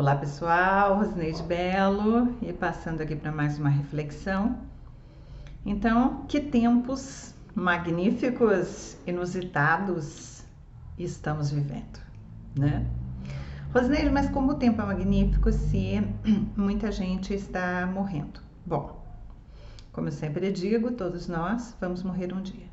Olá pessoal, Rosineide Belo e passando aqui para mais uma reflexão. Então, que tempos magníficos, inusitados estamos vivendo, né? Rosineide, mas como o tempo é magnífico se muita gente está morrendo? Bom, como eu sempre digo, todos nós vamos morrer um dia.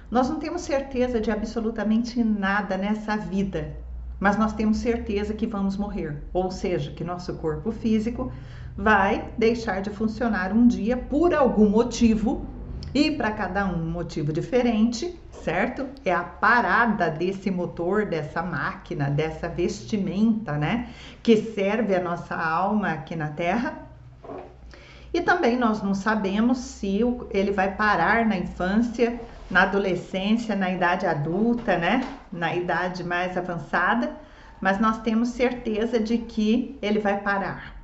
Nós não temos certeza de absolutamente nada nessa vida, mas nós temos certeza que vamos morrer, ou seja, que nosso corpo físico vai deixar de funcionar um dia por algum motivo, e para cada um motivo diferente, certo? É a parada desse motor, dessa máquina, dessa vestimenta, né? Que serve a nossa alma aqui na Terra. E também nós não sabemos se ele vai parar na infância, na adolescência, na idade adulta, né? Na idade mais avançada, mas nós temos certeza de que ele vai parar.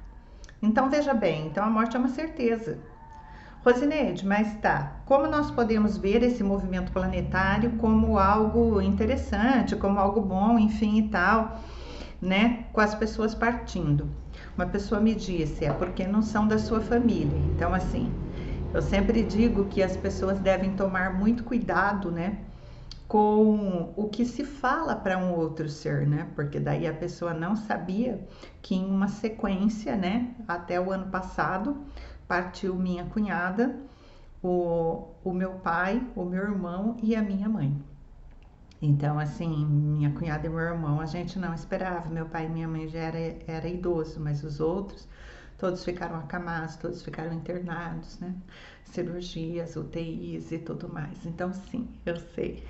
Então veja bem, então a morte é uma certeza. Rosineide, mas tá, como nós podemos ver esse movimento planetário como algo interessante, como algo bom, enfim e tal, né? Com as pessoas partindo. Uma pessoa me disse, é porque não são da sua família. Então assim, eu sempre digo que as pessoas devem tomar muito cuidado, né, com o que se fala para um outro ser, né? Porque daí a pessoa não sabia que em uma sequência, né, até o ano passado, partiu minha cunhada, o meu pai, o meu irmão e a minha mãe. Então, assim, minha cunhada e meu irmão a gente não esperava. Meu pai e minha mãe já era idoso, mas os outros todos ficaram acamados, todos ficaram internados, né? Cirurgias, UTIs e tudo mais. Então, sim, eu sei.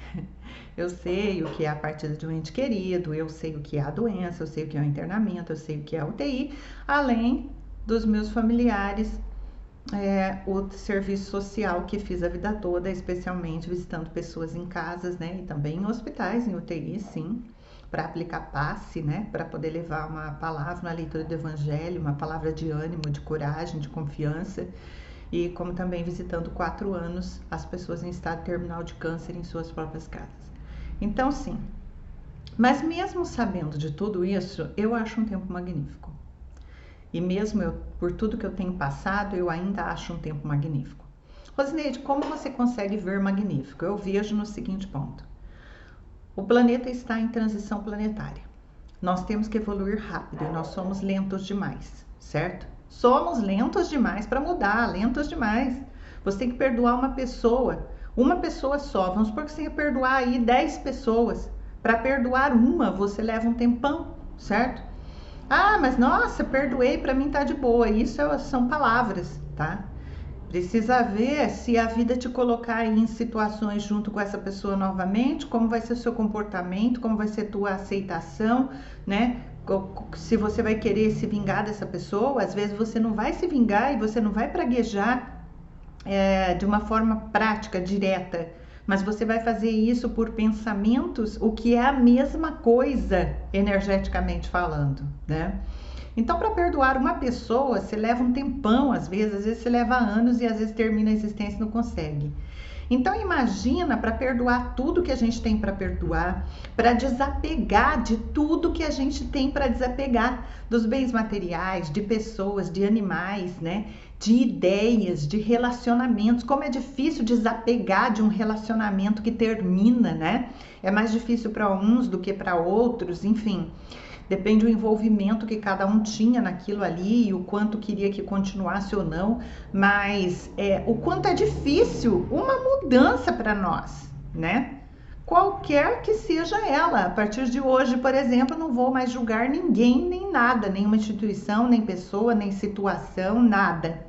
Eu sei o que é a partida de um ente querido, eu sei o que é a doença, eu sei o que é o internamento, eu sei o que é a UTI, além dos meus familiares, o serviço social que fiz a vida toda, especialmente visitando pessoas em casas, né? E também em hospitais, em UTI, sim, para aplicar passe, né? Para poder levar uma palavra na leitura do evangelho, uma palavra de ânimo, de coragem, de confiança. E como também visitando 4 anos as pessoas em estado terminal de câncer em suas próprias casas. Então, sim. Mas mesmo sabendo de tudo isso, eu acho um tempo magnífico. E mesmo por tudo que eu tenho passado, eu ainda acho um tempo magnífico. Rosineide, como você consegue ver magnífico? Eu vejo no seguinte ponto. O planeta está em transição planetária. Nós temos que evoluir rápido e nós somos lentos demais, certo? Somos lentos demais para mudar, lentos demais. Você tem que perdoar uma pessoa só. Vamos supor que você tem que perdoar aí 10 pessoas. Para perdoar uma, você leva um tempão, certo? Ah, mas nossa, perdoei, para mim tá de boa. Isso são palavras, tá? Precisa ver se a vida te colocar em situações junto com essa pessoa novamente, como vai ser o seu comportamento, como vai ser a tua aceitação, né? Se você vai querer se vingar dessa pessoa, às vezes você não vai se vingar e você não vai praguejar de uma forma prática, direta, mas você vai fazer isso por pensamentos, o que é a mesma coisa energeticamente falando, né? Então, para perdoar uma pessoa, você leva um tempão, às vezes você leva anos e às vezes termina a existência e não consegue. Então, imagina para perdoar tudo que a gente tem para perdoar, para desapegar de tudo que a gente tem para desapegar, dos bens materiais, de pessoas, de animais, né? De ideias, de relacionamentos. Como é difícil desapegar de um relacionamento que termina, né? É mais difícil para uns do que para outros, enfim. Depende do envolvimento que cada um tinha naquilo ali e o quanto queria que continuasse ou não, mas o quanto é difícil uma mudança para nós, né? Qualquer que seja ela. A partir de hoje, por exemplo, não vou mais julgar ninguém, nem nada, nenhuma instituição, nem pessoa, nem situação, nada.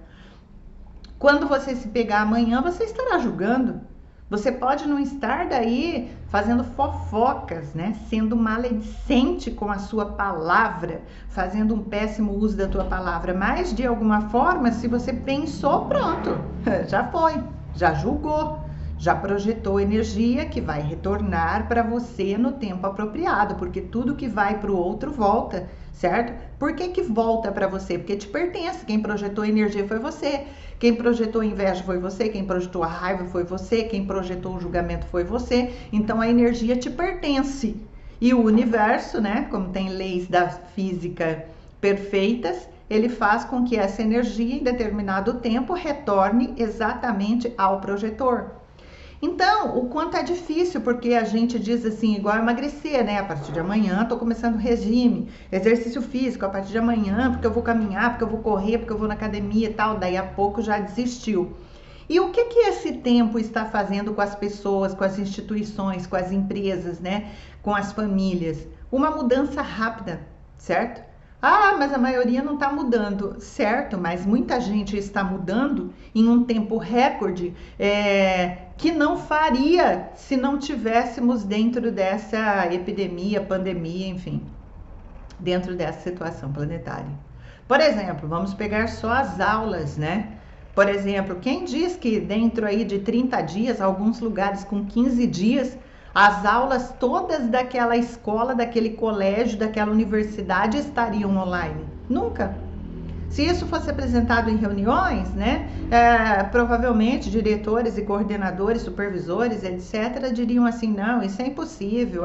Quando você se pegar amanhã, você estará julgando. Você pode não estar daí fazendo fofocas, né? Sendo maledicente com a sua palavra, fazendo um péssimo uso da tua palavra, mas de alguma forma, se você pensou, pronto, já foi, já julgou, já projetou energia que vai retornar para você no tempo apropriado, porque tudo que vai para o outro volta, certo? Por que volta para você? Porque te pertence. Quem projetou energia foi você. Quem projetou inveja foi você. Quem projetou a raiva foi você. Quem projetou o julgamento foi você. Então a energia te pertence. E o universo, né? Como tem leis da física perfeitas, ele faz com que essa energia em determinado tempo retorne exatamente ao projetor. Então, o quanto é difícil, porque a gente diz assim, igual emagrecer, né? A partir de amanhã estou começando regime, exercício físico, a partir de amanhã, porque eu vou caminhar, porque eu vou correr, porque eu vou na academia e tal, daí a pouco já desistiu. E o que esse tempo está fazendo com as pessoas, com as instituições, com as empresas, né? Com as famílias? Uma mudança rápida, certo? Ah, mas a maioria não está mudando, certo? Mas muita gente está mudando em um tempo recorde que não faria se não tivéssemos dentro dessa epidemia, pandemia, enfim, dentro dessa situação planetária. Por exemplo, vamos pegar só as aulas, né? Por exemplo, quem diz que dentro aí de 30 dias, alguns lugares com 15 dias, as aulas todas daquela escola, daquele colégio, daquela universidade estariam online? Nunca. Se isso fosse apresentado em reuniões, né, provavelmente diretores e coordenadores, supervisores, etc., diriam assim, não, isso é impossível,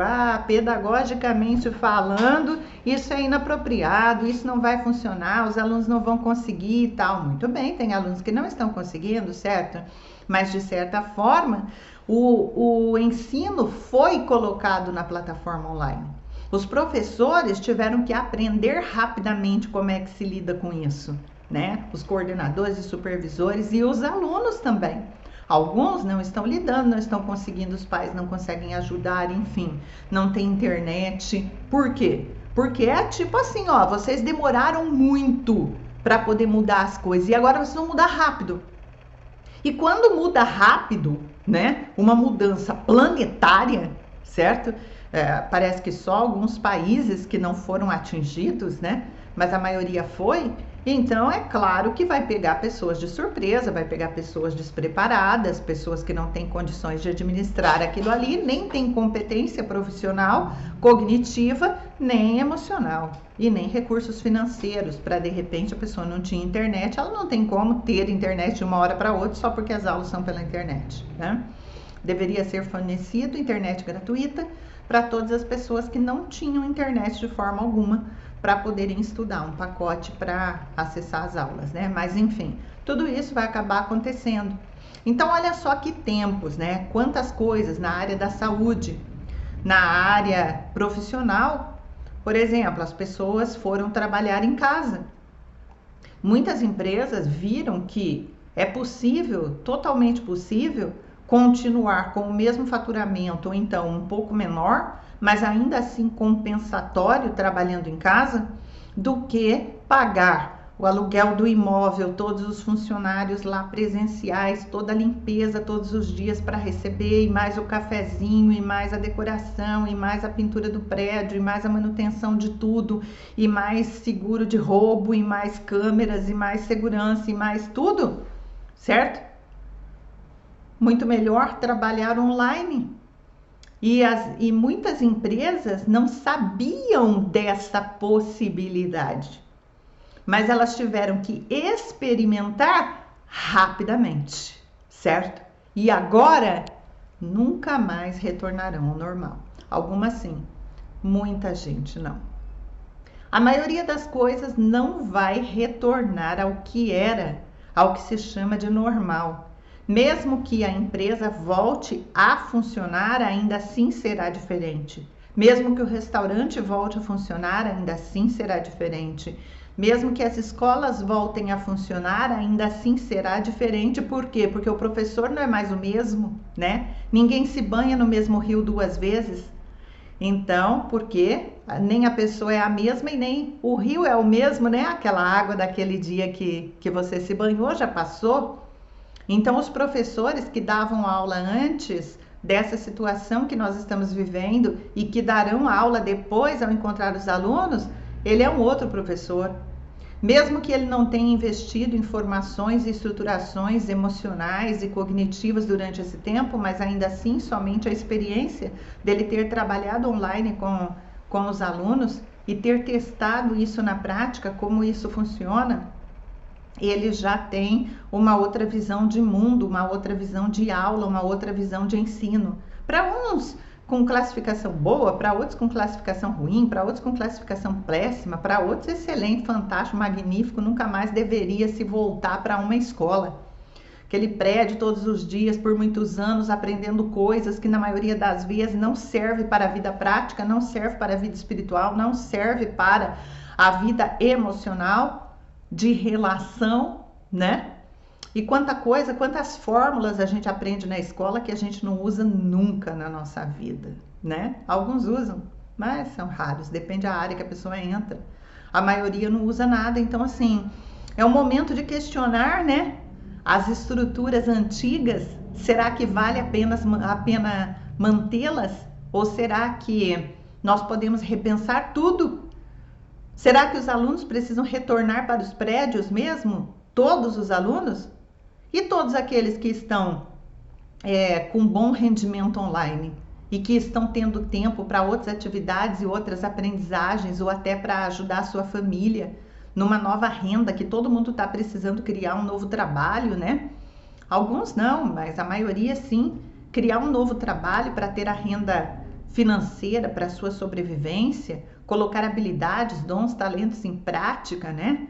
pedagogicamente falando, isso é inapropriado, isso não vai funcionar, os alunos não vão conseguir e tal. Muito bem, tem alunos que não estão conseguindo, certo? Mas, de certa forma, o ensino foi colocado na plataforma online. Os professores tiveram que aprender rapidamente como é que se lida com isso, né? Os coordenadores e supervisores e os alunos também. Alguns não estão lidando, não estão conseguindo, os pais não conseguem ajudar, enfim, não tem internet. Por quê? Porque é tipo assim, ó, vocês demoraram muito para poder mudar as coisas e agora vocês vão mudar rápido. E quando muda rápido, né, uma mudança planetária, certo? Parece que só alguns países que não foram atingidos, né? Mas a maioria foi. Então, é claro que vai pegar pessoas de surpresa, vai pegar pessoas despreparadas, pessoas que não têm condições de administrar aquilo ali, nem têm competência profissional, cognitiva, nem emocional e nem recursos financeiros. Para de repente a pessoa não tinha internet, ela não tem como ter internet de uma hora para outra só porque as aulas são pela internet, né? Deveria ser fornecido internet gratuita para todas as pessoas que não tinham internet de forma alguma para poderem estudar, um pacote para acessar as aulas, né? Mas enfim, tudo isso vai acabar acontecendo. Então, olha só que tempos, né? Quantas coisas na área da saúde, na área profissional. Por exemplo, as pessoas foram trabalhar em casa. Muitas empresas viram que é possível, totalmente possível, continuar com o mesmo faturamento ou então um pouco menor, mas ainda assim compensatório trabalhando em casa, do que pagar o aluguel do imóvel, todos os funcionários lá presenciais, toda a limpeza todos os dias para receber, e mais o cafezinho, e mais a decoração, e mais a pintura do prédio, e mais a manutenção de tudo, e mais seguro de roubo, e mais câmeras, e mais segurança, e mais tudo, certo? Muito melhor trabalhar online. E muitas empresas não sabiam dessa possibilidade, mas elas tiveram que experimentar rapidamente, certo? E agora nunca mais retornarão ao normal. Algumas sim, muita gente não. A maioria das coisas não vai retornar ao que era, ao que se chama de normal. Mesmo que a empresa volte a funcionar, ainda assim será diferente. Mesmo que o restaurante volte a funcionar, ainda assim será diferente. Mesmo que as escolas voltem a funcionar, ainda assim será diferente. Por quê? Porque o professor não é mais o mesmo, né? Ninguém se banha no mesmo rio duas vezes. Então, porque nem a pessoa é a mesma e nem o rio é o mesmo, né? Aquela água daquele dia que você se banhou já passou. Então, os professores que davam aula antes dessa situação que nós estamos vivendo e que darão aula depois ao encontrar os alunos, ele é um outro professor. Mesmo que ele não tenha investido em formações e estruturações emocionais e cognitivas durante esse tempo, mas ainda assim somente a experiência dele ter trabalhado online com os alunos e ter testado isso na prática, como isso funciona, ele já tem uma outra visão de mundo, uma outra visão de aula, uma outra visão de ensino. Para uns com classificação boa, para outros com classificação ruim, para outros com classificação péssima, para outros excelente, fantástico, magnífico, nunca mais deveria se voltar para uma escola. Aquele prédio todos os dias, por muitos anos, aprendendo coisas que na maioria das vezes não serve para a vida prática, não serve para a vida espiritual, não serve para a vida emocional, de relação, né? E quanta coisa, quantas fórmulas a gente aprende na escola que a gente não usa nunca na nossa vida, né? Alguns usam, mas são raros, depende da área que a pessoa entra. A maioria não usa nada, então assim, é um momento de questionar, né? As estruturas antigas, será que vale a pena mantê-las? Ou será que nós podemos repensar tudo? Será que os alunos precisam retornar para os prédios mesmo? Todos os alunos? E todos aqueles que estão com bom rendimento online e que estão tendo tempo para outras atividades e outras aprendizagens ou até para ajudar a sua família numa nova renda, que todo mundo está precisando criar um novo trabalho, né? Alguns não, mas a maioria sim, criar um novo trabalho para ter a renda financeira para a sua sobrevivência, colocar habilidades, dons, talentos em prática, né?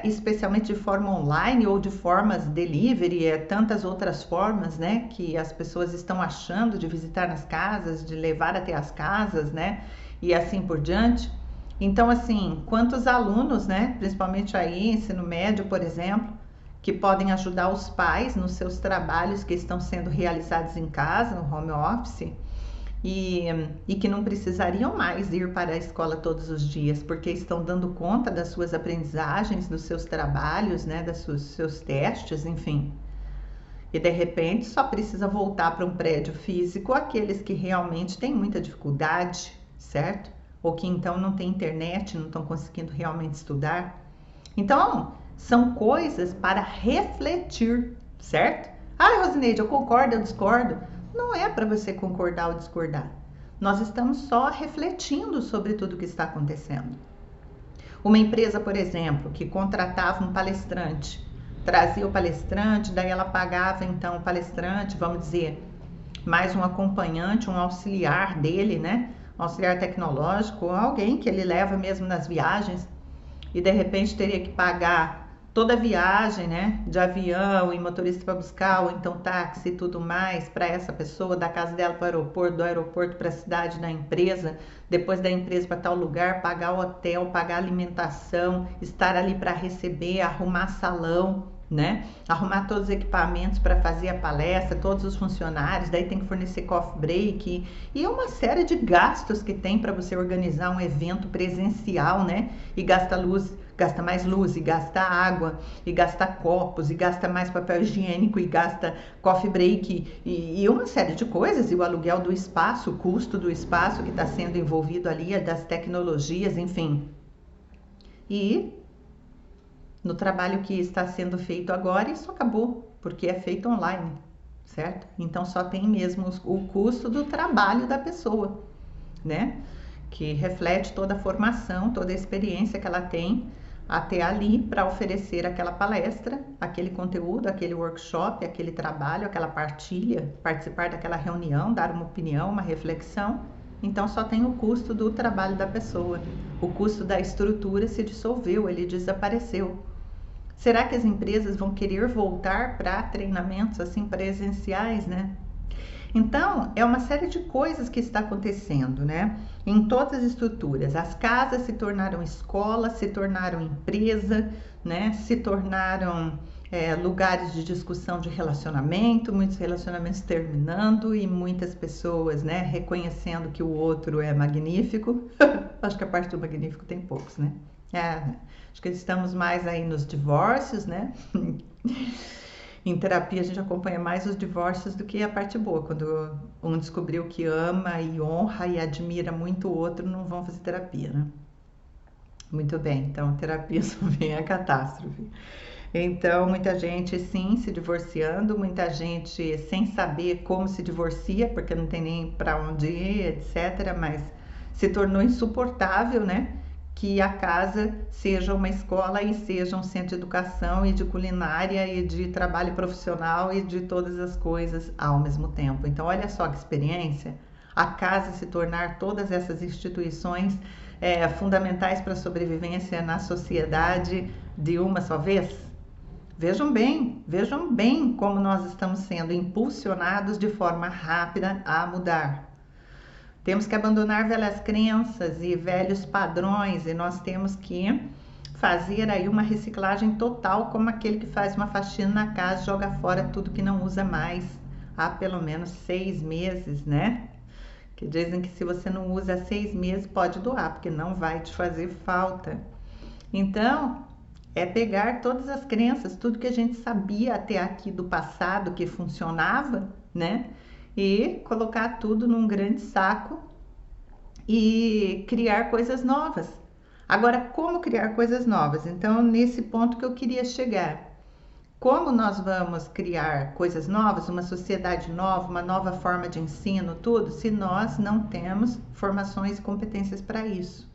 Especialmente de forma online ou de formas delivery, tantas outras formas, né, que as pessoas estão achando de visitar nas casas, de levar até as casas, né, e assim por diante. Então, assim, quantos alunos, né, principalmente aí, ensino médio, por exemplo, que podem ajudar os pais nos seus trabalhos que estão sendo realizados em casa, no home office, e que não precisariam mais ir para a escola todos os dias, porque estão dando conta das suas aprendizagens, dos seus trabalhos, né, dos seus testes, enfim. E de repente só precisa voltar para um prédio físico aqueles que realmente têm muita dificuldade, certo? Ou que então não tem internet, não estão conseguindo realmente estudar. Então, são coisas para refletir, certo? Ah, Rosineide, eu concordo, eu discordo. Não é para você concordar ou discordar. Nós estamos só refletindo sobre tudo o que está acontecendo. Uma empresa, por exemplo, que contratava um palestrante, trazia o palestrante, daí ela pagava então o palestrante, vamos dizer, mais um acompanhante, um auxiliar dele, né? Um auxiliar tecnológico, alguém que ele leva mesmo nas viagens, e de repente teria que pagar toda a viagem, né, de avião e motorista para buscar, ou então táxi e tudo mais, para essa pessoa, da casa dela para o aeroporto, do aeroporto para a cidade da empresa, depois da empresa para tal lugar, pagar o hotel, pagar a alimentação, estar ali para receber, arrumar salão, né, arrumar todos os equipamentos para fazer a palestra, todos os funcionários, daí tem que fornecer coffee break e uma série de gastos que tem para você organizar um evento presencial, né, e gasta mais luz, e gasta água, e gasta copos, e gasta mais papel higiênico, e gasta coffee break, e uma série de coisas, e o aluguel do espaço, o custo do espaço que está sendo envolvido ali, das tecnologias, enfim. E no trabalho que está sendo feito agora, isso acabou, porque é feito online, certo? Então só tem mesmo o custo do trabalho da pessoa, né? Que reflete toda a formação, toda a experiência que ela tem até ali para oferecer aquela palestra, aquele conteúdo, aquele workshop, aquele trabalho, aquela partilha, participar daquela reunião, dar uma opinião, uma reflexão. Então só tem o custo do trabalho da pessoa. O custo da estrutura se dissolveu, ele desapareceu. Será que as empresas vão querer voltar para treinamentos assim presenciais, né? Então, é uma série de coisas que está acontecendo, né? Em todas as estruturas. As casas se tornaram escola, se tornaram empresa, né? Se tornaram lugares de discussão de relacionamento, muitos relacionamentos terminando e muitas pessoas, né, reconhecendo que o outro é magnífico. Acho que a parte do magnífico tem poucos, né? Acho que estamos mais aí nos divórcios, né? Em terapia a gente acompanha mais os divórcios do que a parte boa. Quando um descobriu que ama e honra e admira muito o outro, não vão fazer terapia, né? Muito bem, então terapia só vem a catástrofe. Então, muita gente sim se divorciando, muita gente sem saber como se divorcia, porque não tem nem para onde ir, etc. Mas se tornou insuportável, né? Que a casa seja uma escola e seja um centro de educação e de culinária e de trabalho profissional e de todas as coisas ao mesmo tempo. Então, olha só que experiência. a casa se tornar todas essas instituições fundamentais para a sobrevivência na sociedade de uma só vez? Vejam bem como nós estamos sendo impulsionados de forma rápida a mudar. Temos que abandonar velhas crenças e velhos padrões, e nós temos que fazer aí uma reciclagem total, como aquele que faz uma faxina na casa e joga fora tudo que não usa mais há pelo menos 6 meses, né? Que dizem que se você não usa há 6 meses, pode doar, porque não vai te fazer falta. Então, é pegar todas as crenças, tudo que a gente sabia até aqui do passado que funcionava, né? E colocar tudo num grande saco e criar coisas novas. Agora, como criar coisas novas? Então, nesse ponto que eu queria chegar. Como nós vamos criar coisas novas, uma sociedade nova, uma nova forma de ensino, tudo, se nós não temos formações e competências para isso?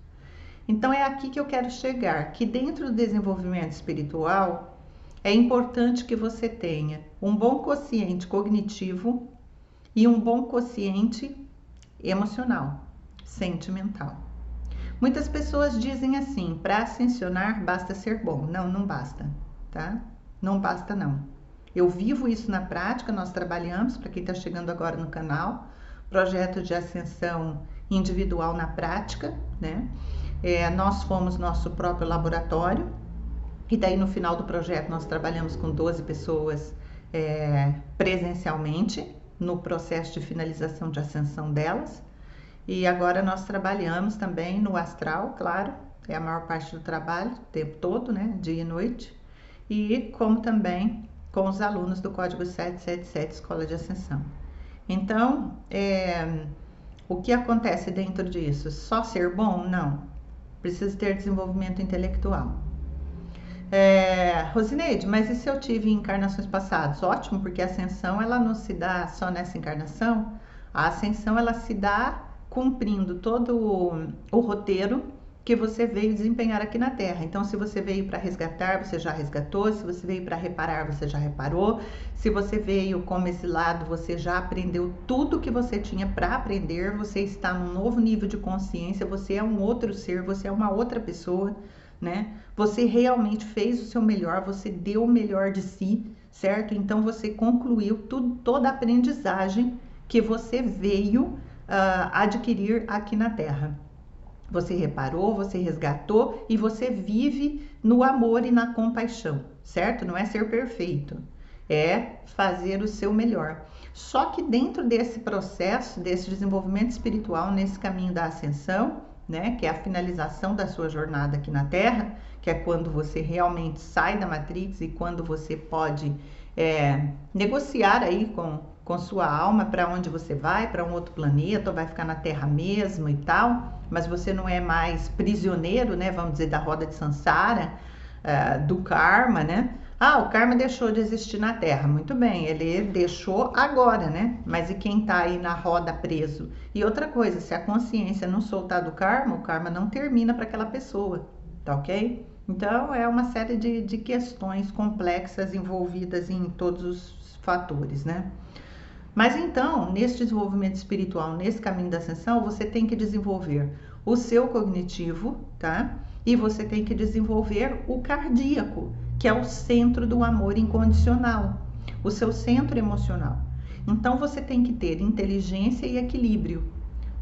Então, é aqui que eu quero chegar, que dentro do desenvolvimento espiritual, é importante que você tenha um bom quociente cognitivo e um bom quociente emocional, sentimental. Muitas pessoas dizem assim, para ascensionar basta ser bom. Não, não basta, tá? Não basta não. Eu vivo isso na prática, nós trabalhamos, para quem está chegando agora no canal, projeto de ascensão individual na prática, né? Nós fomos nosso próprio laboratório, e daí no final do projeto nós trabalhamos com 12 pessoas presencialmente, no processo de finalização de ascensão delas. E agora nós trabalhamos também no astral, claro, é a maior parte do trabalho, o tempo todo, né, dia e noite, e como também com os alunos do Código 777 Escola de Ascensão. Então, o que acontece dentro disso? Só ser bom? Não. Precisa ter desenvolvimento intelectual. Rosineide, mas e se eu tive encarnações passadas? Ótimo, porque a ascensão ela não se dá só nessa encarnação. A ascensão ela se dá cumprindo todo o roteiro que você veio desempenhar aqui na Terra. Então, se você veio para resgatar, você já resgatou. Se você veio para reparar, você já reparou. Se você veio como esse lado, você já aprendeu tudo que você tinha para aprender. Você está num novo nível de consciência. Você é um outro ser, você é uma outra pessoa, né? Você realmente fez o seu melhor, você deu o melhor de si, certo? Então, você concluiu toda a aprendizagem que você veio adquirir aqui na Terra. Você reparou, você resgatou e você vive no amor e na compaixão, certo? Não é ser perfeito, é fazer o seu melhor. Só que dentro desse processo, desse desenvolvimento espiritual, nesse caminho da ascensão, né, que é a finalização da sua jornada aqui na Terra, que é quando você realmente sai da Matrix e quando você pode negociar aí com sua alma para onde você vai, para um outro planeta, ou vai ficar na Terra mesmo e tal, mas você não é mais prisioneiro, né, vamos dizer, da roda de Sansara, do karma, né? O karma deixou de existir na Terra, muito bem, ele deixou agora, né? Mas e quem tá aí na roda preso? E outra coisa, se a consciência não soltar do karma, o karma não termina para aquela pessoa, tá ok? Então, é uma série de questões complexas envolvidas em todos os fatores, né? Mas então, nesse desenvolvimento espiritual, nesse caminho da ascensão, você tem que desenvolver o seu cognitivo, tá? E você tem que desenvolver o cardíaco, que é o centro do amor incondicional, o seu centro emocional. Então, você tem que ter inteligência e equilíbrio.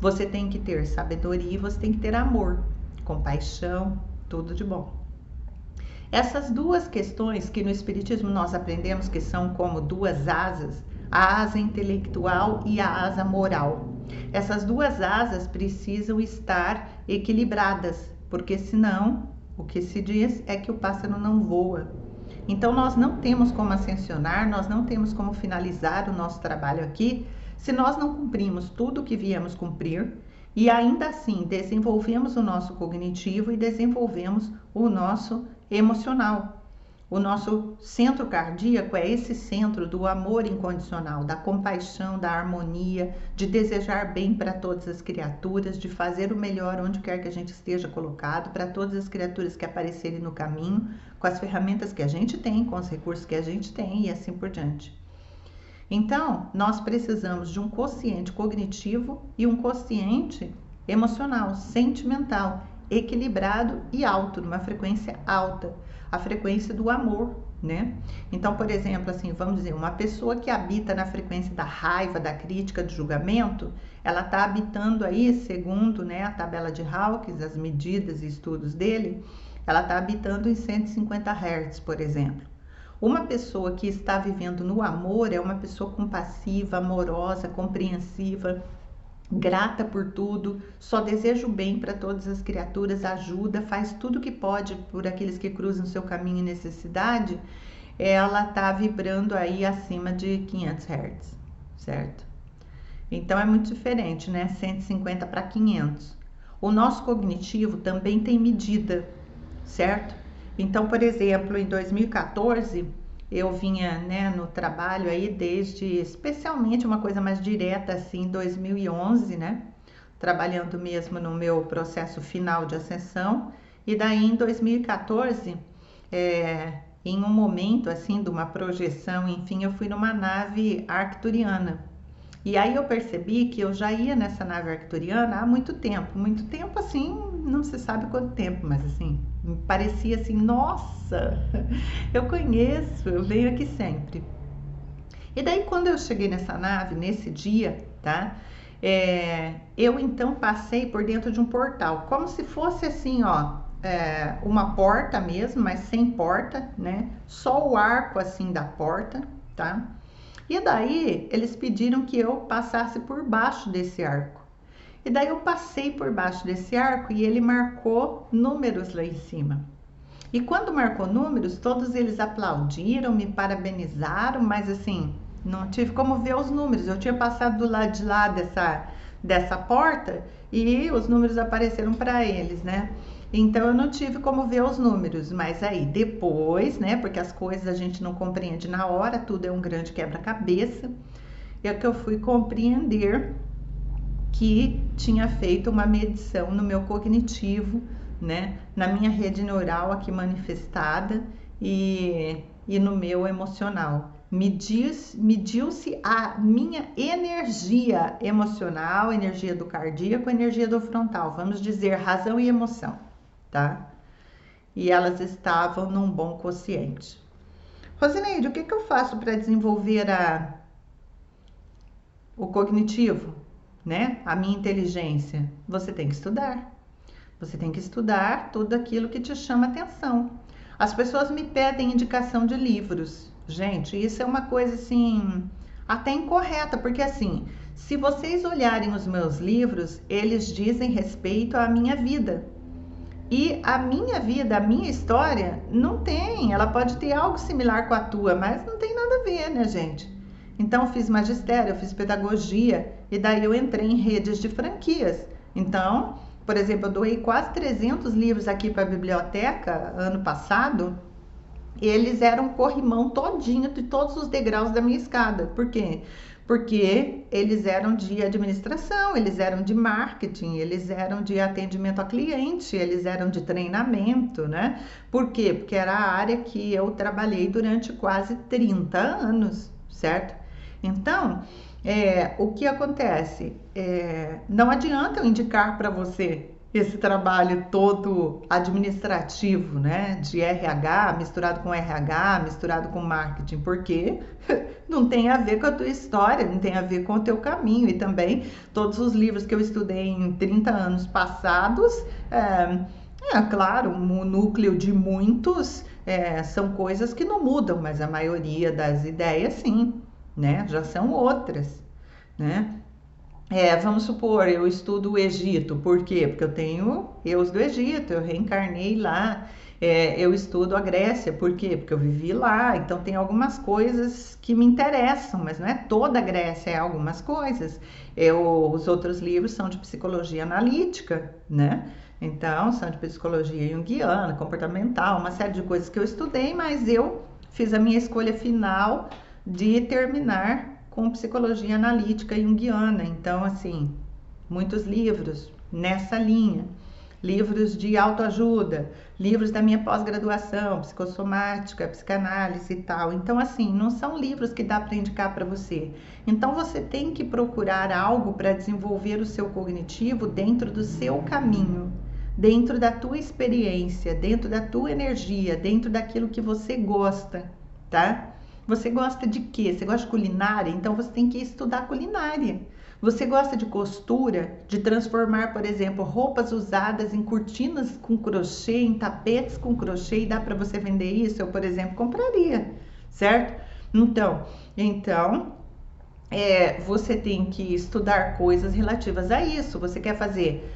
Você tem que ter sabedoria e você tem que ter amor, compaixão, tudo de bom. Essas duas questões que no Espiritismo nós aprendemos que são como duas asas, a asa intelectual e a asa moral. Essas duas asas precisam estar equilibradas, porque senão o que se diz é que o pássaro não voa. Então nós não temos como ascensionar, nós não temos como finalizar o nosso trabalho aqui se nós não cumprimos tudo o que viemos cumprir e ainda assim desenvolvemos o nosso cognitivo e desenvolvemos o nosso emocional. O nosso centro cardíaco é esse centro do amor incondicional, da compaixão, da harmonia, de desejar bem para todas as criaturas, de fazer o melhor onde quer que a gente esteja colocado, para todas as criaturas que aparecerem no caminho, com as ferramentas que a gente tem, com os recursos que a gente tem e assim por diante. Então, nós precisamos de um quociente cognitivo e um quociente emocional, sentimental, equilibrado e alto, numa frequência alta, a frequência do amor, né? Então, por exemplo, assim, vamos dizer, uma pessoa que habita na frequência da raiva, da crítica, do julgamento, ela está habitando aí, segundo, né, a tabela de Hawkins, as medidas e estudos dele, ela está habitando em 150 Hz, por exemplo. Uma pessoa que está vivendo no amor é uma pessoa compassiva, amorosa, compreensiva, grata por tudo, só deseja o bem para todas as criaturas, ajuda, faz tudo que pode por aqueles que cruzam seu caminho em necessidade. Ela está vibrando aí acima de 500 Hz, certo? Então é muito diferente, né? 150 para 500. O nosso cognitivo também tem medida, certo? Então, por exemplo, em 2014, eu vinha, né, no trabalho aí desde, especialmente uma coisa mais direta assim, 2011, né? Trabalhando mesmo no meu processo final de ascensão. E daí em 2014, em um momento assim de uma projeção, enfim, eu fui numa nave arcturiana. E aí eu percebi que eu já ia nessa nave arcturiana há muito tempo assim, não se sabe quanto tempo, mas assim, me parecia assim, nossa, eu conheço, eu venho aqui sempre. E daí quando eu cheguei nessa nave, nesse dia, tá? Eu então passei por dentro de um portal, como se fosse assim, ó, uma porta mesmo, mas sem porta, né? Só o arco assim da porta, tá? E daí eles pediram que eu passasse por baixo desse arco. E daí eu passei por baixo desse arco e ele marcou números lá em cima. E quando marcou números, todos eles aplaudiram, me parabenizaram, mas assim, não tive como ver os números. Eu tinha passado do lado de lá dessa porta e os números apareceram para eles, né? Então eu não tive como ver os números, mas aí depois, né, porque as coisas a gente não compreende na hora, tudo é um grande quebra-cabeça, é que eu fui compreender que tinha feito uma medição no meu cognitivo, né, na minha rede neural aqui manifestada e no meu emocional. Mediu-se a minha energia emocional, energia do cardíaco, energia do frontal, vamos dizer, razão e emoção. Tá? E elas estavam num bom quociente. Rosineide, o que eu faço para desenvolver o cognitivo, né? A minha inteligência? Você tem que estudar. Você tem que estudar tudo aquilo que te chama atenção. As pessoas me pedem indicação de livros. Gente, isso é uma coisa assim, até incorreta, porque assim, se vocês olharem os meus livros, eles dizem respeito à minha vida. E a minha vida, a minha história, não tem. Ela pode ter algo similar com a tua, mas não tem nada a ver, né, gente? Então, eu fiz magistério, eu fiz pedagogia, e daí eu entrei em redes de franquias. Então, por exemplo, eu doei quase 300 livros aqui para a biblioteca ano passado. Eles eram corrimão todinho de todos os degraus da minha escada. Por quê? Porque eles eram de administração, eles eram de marketing, eles eram de atendimento a cliente, eles eram de treinamento, né? Por quê? Porque era a área que eu trabalhei durante quase 30 anos, certo? Então, o que acontece? Não adianta eu indicar para você esse trabalho todo administrativo, né, de RH, misturado com marketing, porque não tem a ver com a tua história, não tem a ver com o teu caminho. E também todos os livros que eu estudei em 30 anos passados, claro, o núcleo de muitos são coisas que não mudam, mas a maioria das ideias sim, né, já são outras, né? Vamos supor, eu estudo o Egito, por quê? Porque eu tenho eus do Egito, eu reencarnei lá. Eu estudo a Grécia, por quê? Porque eu vivi lá, então tem algumas coisas que me interessam, mas não é toda a Grécia, é algumas coisas. Os outros livros são de psicologia analítica, né? Então, são de psicologia junguiana, comportamental, uma série de coisas que eu estudei, mas eu fiz a minha escolha final de terminar com psicologia analítica junguiana. Então, assim, muitos livros nessa linha. livros de autoajuda, livros da minha pós-graduação, psicossomática, psicanálise e tal. Então, assim, não são livros que dá para indicar para você. Então, você tem que procurar algo para desenvolver o seu cognitivo dentro do seu caminho, dentro da tua experiência, dentro da tua energia, dentro daquilo que você gosta, tá? Você gosta de quê? Você gosta de culinária? Então você tem que estudar culinária. Você gosta de costura? De transformar, por exemplo, roupas usadas em cortinas com crochê, em tapetes com crochê, e dá para você vender isso? Eu, por exemplo, compraria, certo? Então, você tem que estudar coisas relativas a isso. Você quer fazer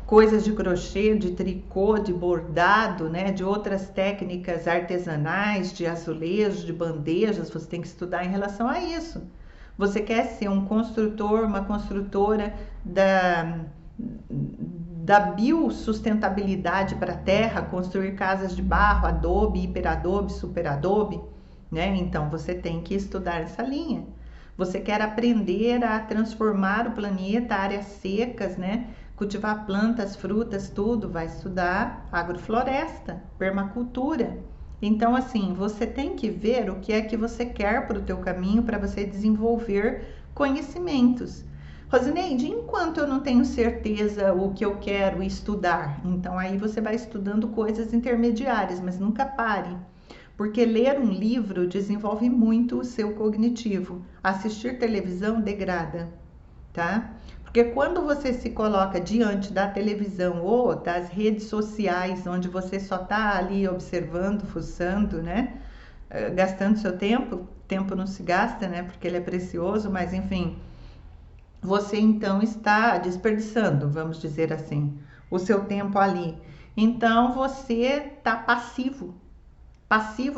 coisas de crochê, de tricô, de bordado, né, de outras técnicas artesanais, de azulejos, de bandejas, você tem que estudar em relação a isso. Você quer ser um construtor, uma construtora da biosustentabilidade para a terra, construir casas de barro, adobe, hiperadobe, superadobe, né? Então você tem que estudar essa linha. Você quer aprender a transformar o planeta, áreas secas, né? Cultivar plantas, frutas, tudo, vai estudar agrofloresta, permacultura. Então, assim, você tem que ver o que é que você quer para o teu caminho para você desenvolver conhecimentos. Rosineide, enquanto eu não tenho certeza o que eu quero estudar, então aí você vai estudando coisas intermediárias, mas nunca pare. Porque ler um livro desenvolve muito o seu cognitivo. Assistir televisão degrada, tá? Porque quando você se coloca diante da televisão ou das redes sociais, onde você só está ali observando, fuçando, né? Gastando seu tempo não se gasta, né? Porque ele é precioso, mas enfim, você então está desperdiçando, vamos dizer assim, o seu tempo ali. Então você está passivo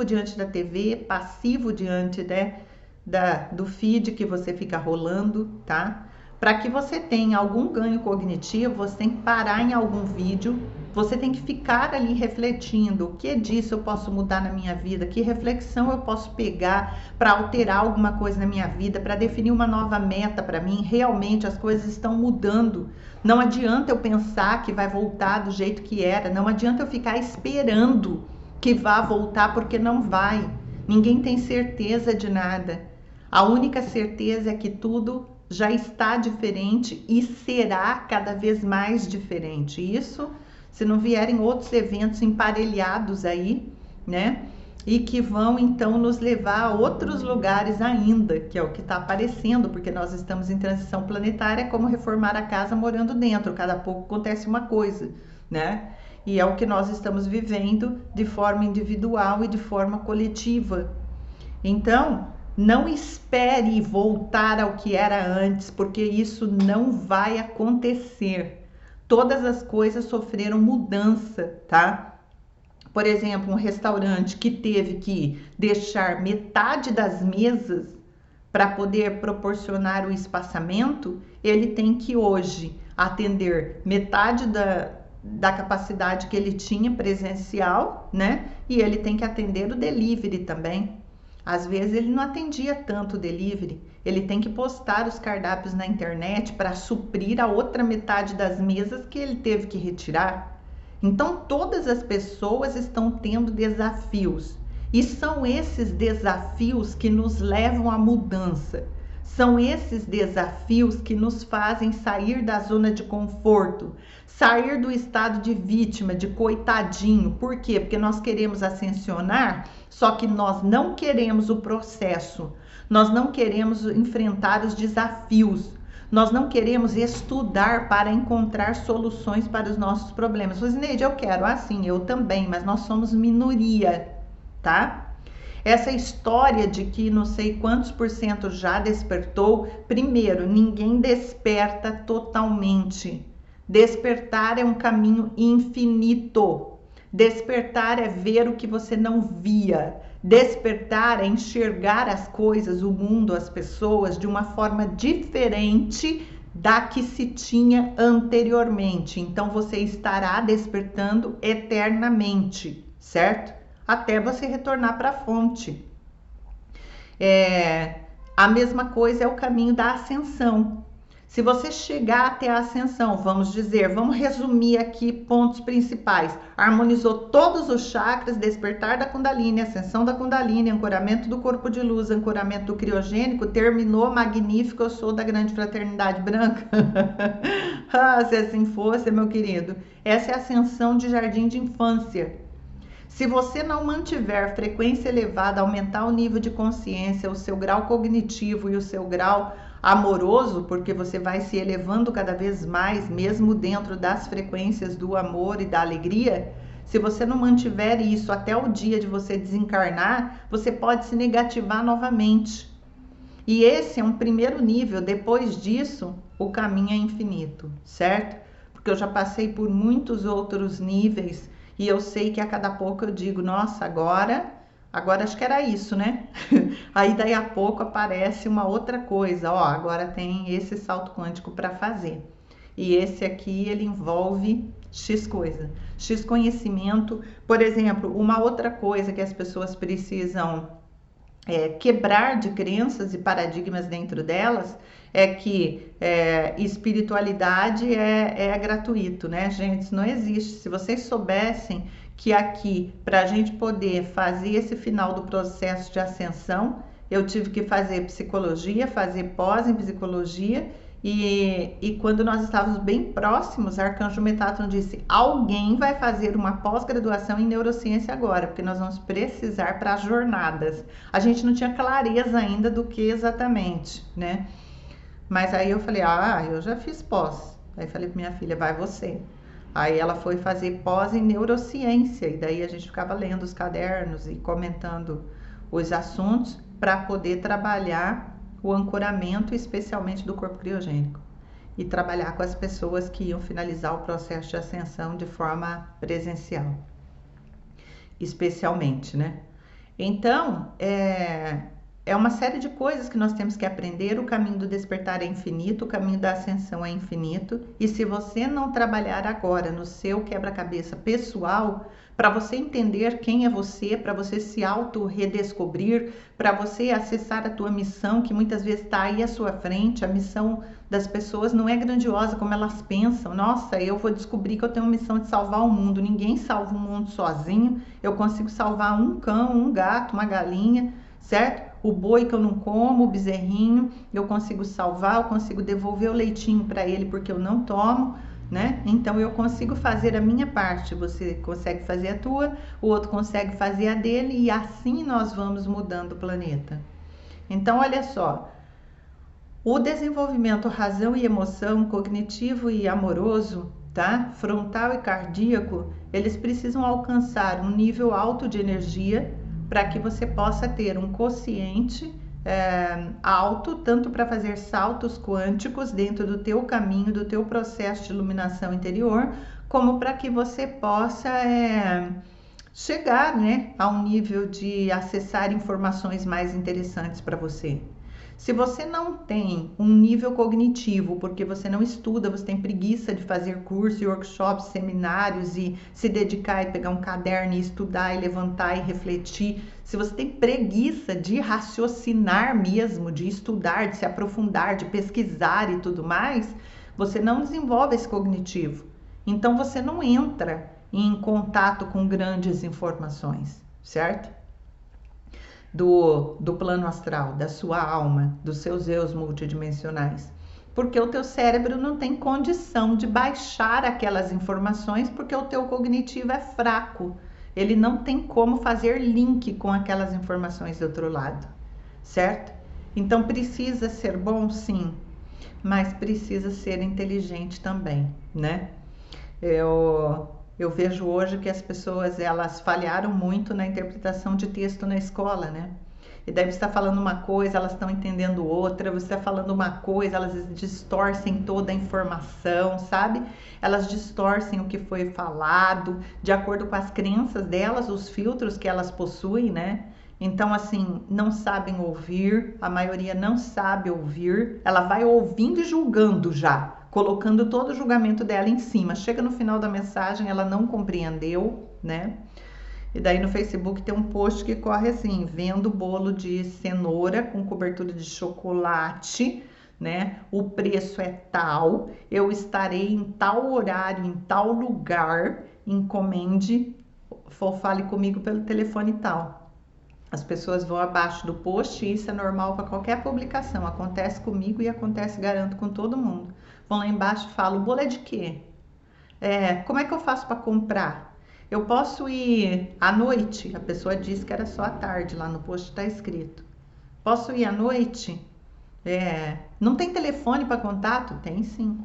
diante da TV, passivo diante do feed que você fica rolando, tá? Para que você tenha algum ganho cognitivo, você tem que parar em algum vídeo, você tem que ficar ali refletindo o que disso eu posso mudar na minha vida, que reflexão eu posso pegar para alterar alguma coisa na minha vida, para definir uma nova meta para mim. Realmente as coisas estão mudando. Não adianta eu pensar que vai voltar do jeito que era, não adianta eu ficar esperando que vá voltar, porque não vai. Ninguém tem certeza de nada. A única certeza é que tudo já está diferente e será cada vez mais diferente. Isso se não vierem outros eventos emparelhados aí, né? E que vão então nos levar a outros lugares ainda, que é o que está aparecendo, porque nós estamos em transição planetária, como reformar a casa morando dentro. Cada pouco acontece uma coisa, né? E é o que nós estamos vivendo de forma individual e de forma coletiva. Então, não espere voltar ao que era antes, porque isso não vai acontecer. Todas as coisas sofreram mudança, tá? Por exemplo, um restaurante que teve que deixar metade das mesas para poder proporcionar o espaçamento, ele tem que hoje atender metade da capacidade que ele tinha presencial, né? E ele tem que atender o delivery também. Às vezes ele não atendia tanto o delivery, ele tem que postar os cardápios na internet para suprir a outra metade das mesas que ele teve que retirar. Então todas as pessoas estão tendo desafios e são esses desafios que nos levam à mudança. São esses desafios que nos fazem sair da zona de conforto, sair do estado de vítima, de coitadinho. Por quê? Porque nós queremos ascensionar, só que nós não queremos o processo, nós não queremos enfrentar os desafios, nós não queremos estudar para encontrar soluções para os nossos problemas. Rosineide, eu quero, assim, eu também, mas nós somos minoria, tá? Essa história de que não sei quantos por cento já despertou, primeiro, ninguém desperta totalmente. Despertar é um caminho infinito. Despertar é ver o que você não via. Despertar é enxergar as coisas, o mundo, as pessoas de uma forma diferente da que se tinha anteriormente. Então você estará despertando eternamente, certo? Até você retornar para a fonte. A mesma coisa é o caminho da ascensão. Se você chegar até a ascensão, vamos resumir aqui pontos principais. Harmonizou todos os chakras, despertar da Kundalini, ascensão da Kundalini, ancoramento do corpo de luz, ancoramento do criogênico, terminou, magnífico, eu sou da grande fraternidade branca. Ah, se assim fosse, meu querido. Essa é a ascensão de jardim de infância. Se você não mantiver frequência elevada, aumentar o nível de consciência, o seu grau cognitivo e o seu grau amoroso, porque você vai se elevando cada vez mais, mesmo dentro das frequências do amor e da alegria, se você não mantiver isso até o dia de você desencarnar, você pode se negativar novamente. E esse é um primeiro nível. Depois disso, o caminho é infinito, certo? Porque eu já passei por muitos outros níveis e eu sei que a cada pouco eu digo, nossa, agora acho que era isso, né? Aí daí a pouco aparece uma outra coisa, ó, agora tem esse salto quântico para fazer. E esse aqui, ele envolve X coisa, X conhecimento. Por exemplo, uma outra coisa que as pessoas precisam quebrar de crenças e paradigmas dentro delas é que espiritualidade é gratuito, né, gente? Isso não existe. Se vocês soubessem que aqui, para a gente poder fazer esse final do processo de ascensão, eu tive que fazer psicologia, fazer pós em psicologia, e quando nós estávamos bem próximos, Arcanjo Metatron disse, alguém vai fazer uma pós-graduação em neurociência agora, porque nós vamos precisar para as jornadas. A gente não tinha clareza ainda do que exatamente, né? Mas aí eu falei, eu já fiz pós. Aí falei para minha filha, vai você. Aí ela foi fazer pós em neurociência, e daí a gente ficava lendo os cadernos e comentando os assuntos para poder trabalhar o ancoramento, especialmente do corpo criogênico, e trabalhar com as pessoas que iam finalizar o processo de ascensão de forma presencial, especialmente, né? Então, é uma série de coisas que nós temos que aprender. O caminho do despertar é infinito, o caminho da ascensão é infinito, e se você não trabalhar agora no seu quebra-cabeça pessoal, para você entender quem é você, para você se auto-redescobrir, para você acessar a tua missão, que muitas vezes está aí à sua frente. A missão das pessoas não é grandiosa como elas pensam. Nossa, eu vou descobrir que eu tenho uma missão de salvar o mundo. Ninguém salva o mundo sozinho. Eu consigo salvar um cão, um gato, uma galinha, certo? O boi que eu não como, o bezerrinho, eu consigo salvar, eu consigo devolver o leitinho para ele porque eu não tomo, né? Então eu consigo fazer a minha parte, você consegue fazer a tua, o outro consegue fazer a dele, e assim nós vamos mudando o planeta. Então olha só, o desenvolvimento razão e emoção, cognitivo e amoroso, tá? Frontal e cardíaco, eles precisam alcançar um nível alto de energia para que você possa ter um quociente alto, tanto para fazer saltos quânticos dentro do teu caminho, do teu processo de iluminação interior, como para que você possa chegar, né, a um nível de acessar informações mais interessantes para você. Se você não tem um nível cognitivo, porque você não estuda, você tem preguiça de fazer curso, workshops, seminários e se dedicar e pegar um caderno e estudar e levantar e refletir, se você tem preguiça de raciocinar mesmo, de estudar, de se aprofundar, de pesquisar e tudo mais, você não desenvolve esse cognitivo. Então você não entra em contato com grandes informações, certo? Do plano astral, da sua alma, dos seus eus multidimensionais. Porque o teu cérebro não tem condição de baixar aquelas informações, porque o teu cognitivo é fraco. Ele não tem como fazer link com aquelas informações do outro lado, certo? Então precisa ser bom, sim, mas precisa ser inteligente também, né? Eu vejo hoje que as pessoas, elas falharam muito na interpretação de texto na escola, né? E daí você está falando uma coisa, elas estão entendendo outra, você está falando uma coisa, elas distorcem toda a informação, sabe? Elas distorcem o que foi falado, de acordo com as crenças delas, os filtros que elas possuem, né? Então, assim, não sabem ouvir, a maioria não sabe ouvir, ela vai ouvindo e julgando já, colocando todo o julgamento dela em cima. Chega no final da mensagem, ela não compreendeu, né? E daí no Facebook tem um post que corre assim, vendo bolo de cenoura com cobertura de chocolate, né? O preço é tal, eu estarei em tal horário, em tal lugar, encomende, ou fale comigo pelo telefone tal. As pessoas vão abaixo do post e isso é normal para qualquer publicação. Acontece comigo e acontece, garanto, com todo mundo. Vão lá embaixo e falam, o bolo é de quê? Como é que eu faço para comprar? Eu posso ir à noite? A pessoa disse que era só à tarde, lá no post está escrito. Posso ir à noite? Não tem telefone para contato? Tem sim.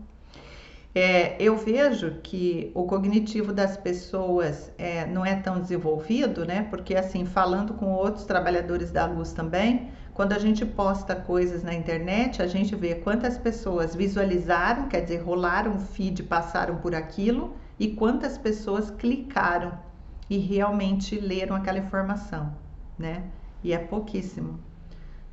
Eu vejo que o cognitivo das pessoas não é tão desenvolvido, né? Porque assim, falando com outros trabalhadores da luz também, quando a gente posta coisas na internet, a gente vê quantas pessoas visualizaram, quer dizer, rolaram o feed, passaram por aquilo, e quantas pessoas clicaram e realmente leram aquela informação, né? E é pouquíssimo.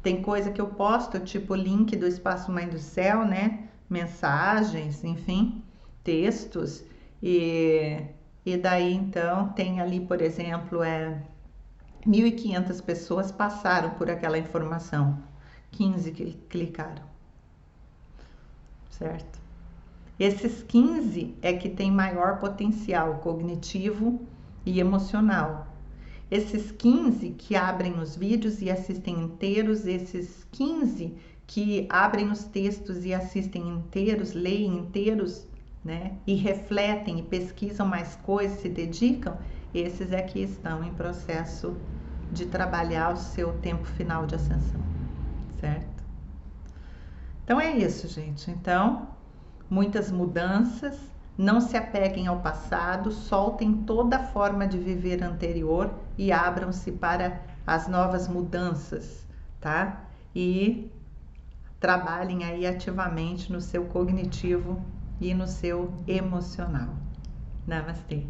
Tem coisa que eu posto, tipo link do Espaço Mãe do Céu, né? Mensagens, enfim, textos. E daí então tem ali, por exemplo, 1.500 pessoas passaram por aquela informação, 15 que clicaram, certo? Esses 15 é que tem maior potencial cognitivo e emocional. Esses 15 que abrem os vídeos e assistem inteiros, esses 15 que abrem os textos e assistem inteiros, leem inteiros, né? E refletem e pesquisam mais coisas, se dedicam, esses é que estão em processo de trabalhar o seu tempo final de ascensão, certo? Então é isso, gente. Então, muitas mudanças. Não se apeguem ao passado, soltem toda a forma de viver anterior e abram-se para as novas mudanças, tá? E trabalhem aí ativamente no seu cognitivo e no seu emocional. Namastê!